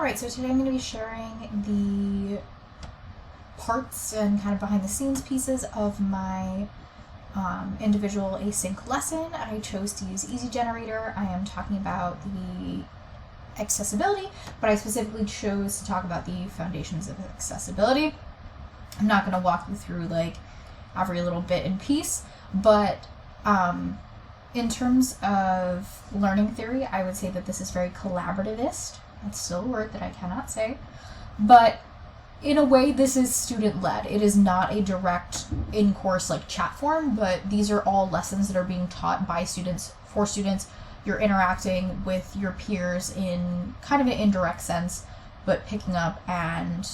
Alright, so today I'm going to be sharing the parts and kind of behind the scenes pieces of my individual async lesson. I chose to use Easy Generator. I am talking about the accessibility, but I specifically chose to talk about the foundations of accessibility. I'm not going to walk you through like every little bit and piece, but in terms of learning theory, I would say that this is very collaborativist. That's still a word that I cannot say. But in a way, this is student-led. It is not a direct in-course like chat form, but these are all lessons that are being taught by students, for students. You're interacting with your peers in kind of an indirect sense, but picking up and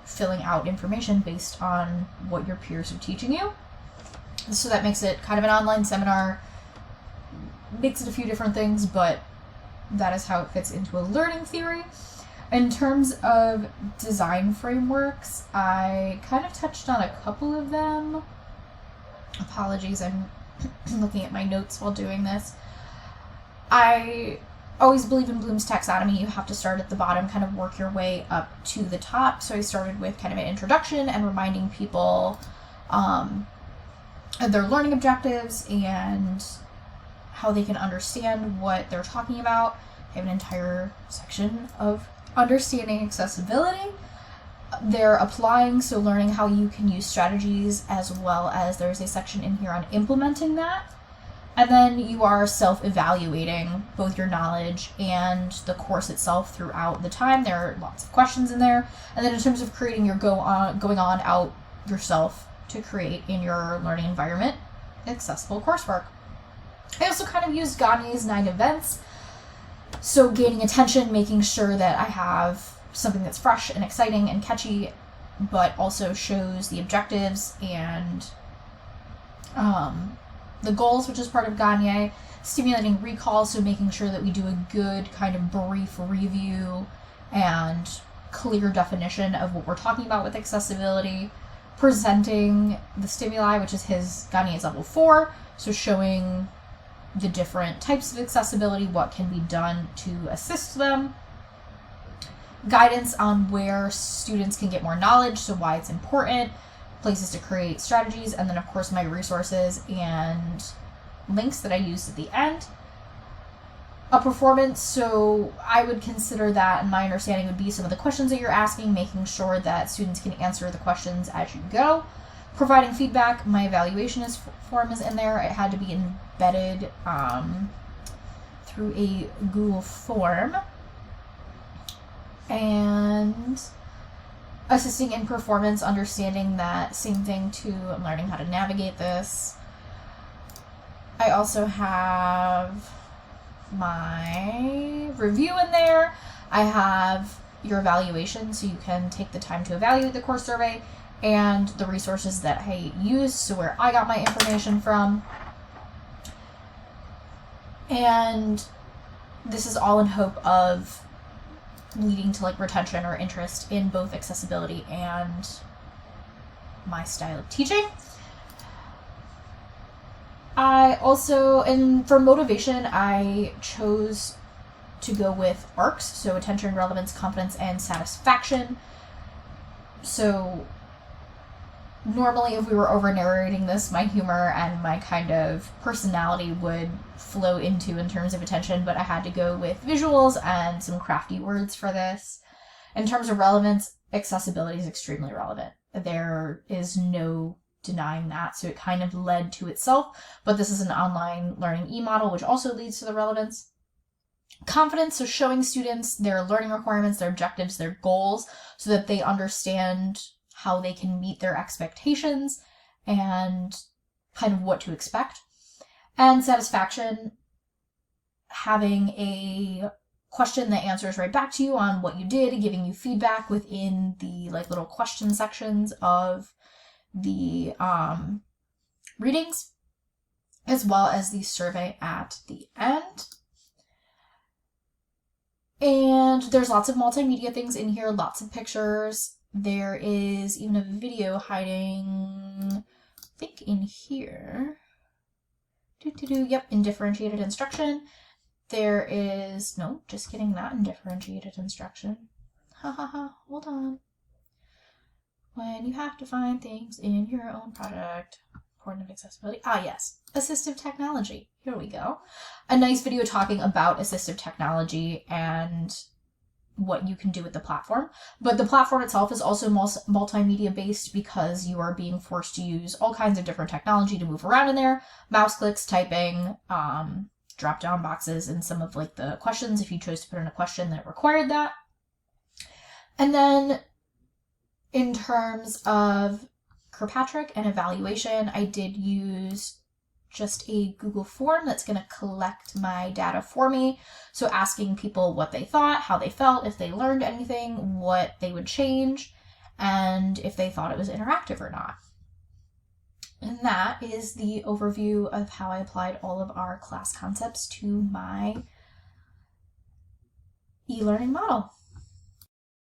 filling out information based on what your peers are teaching you. So that makes it kind of an online seminar, makes it a few different things, but that is how it fits into a learning theory. In terms of design frameworks, I kind of touched on a couple of them. Apologies, I'm looking at my notes while doing this. I always believe in Bloom's taxonomy. You have to start at the bottom, kind of work your way up to the top. So I started with kind of an introduction and reminding people their learning objectives and how they can understand what they're talking about. I have an entire section of understanding accessibility. They're applying, so learning how you can use strategies, as well as there's a section in here on implementing that. And then you are self-evaluating both your knowledge and the course itself throughout the time. There are lots of questions in there. And then in terms of creating your going on out yourself to create in your learning environment accessible coursework. I also kind of used Gagne's 9 events. So gaining attention, making sure that I have something that's fresh and exciting and catchy, but also shows the objectives and the goals, which is part of Gagne. Stimulating recall, so making sure that we do a good kind of brief review and clear definition of what we're talking about with accessibility. Presenting the stimuli, which is his Gagne's level 4, so showing the different types of accessibility, what can be done to assist them. Guidance on where students can get more knowledge, so why it's important, places to create strategies, and then of course my resources and links that I used at the end. A performance, so I would consider that, and my understanding would be some of the questions that you're asking, making sure that students can answer the questions as you go. Providing feedback, my evaluation form is in there. It had to be embedded through a Google form. And assisting in performance, understanding that same thing too. I'm learning how to navigate this. I also have my review in there. I have your evaluation, so you can take the time to evaluate the course survey, and the resources that I used, so where I got my information from. And this is all in hope of leading to like retention or interest in both accessibility and my style of teaching. I also, and for motivation, I chose to go with ARCs, so attention, relevance, confidence, and satisfaction. So normally if we were over narrating this, my humor and my kind of personality would flow into in terms of attention, but I had to go with visuals and some crafty words for this. In terms of relevance, accessibility is extremely relevant. There is no denying that, so it kind of led to itself, but this is an online learning e-model, which also leads to the relevance. Confidence, so showing students their learning requirements, their objectives, their goals, so that they understand how they can meet their expectations and kind of what to expect. And satisfaction, having a question that answers right back to you on what you did, giving you feedback within the like little question sections of the readings, as well as the survey at the end. And there's lots of multimedia things in here, lots of pictures. There is even a video hiding, I think in here. Yep, in differentiated instruction. There is, no, just kidding, not in differentiated instruction. Ha ha ha, hold on. When you have to find things in your own project. Important accessibility. Ah, yes. Assistive technology. Here we go. A nice video talking about assistive technology and what you can do with the platform. But the platform itself is also multimedia based because you are being forced to use all kinds of different technology to move around in there. Mouse clicks, typing, drop down boxes, and some of like the questions if you chose to put in a question that required that. And then in terms of Kirkpatrick and evaluation, I did use just a Google form that's going to collect my data for me. So asking people what they thought, how they felt, if they learned anything, what they would change, and if they thought it was interactive or not. And that is the overview of how I applied all of our class concepts to my e-learning model.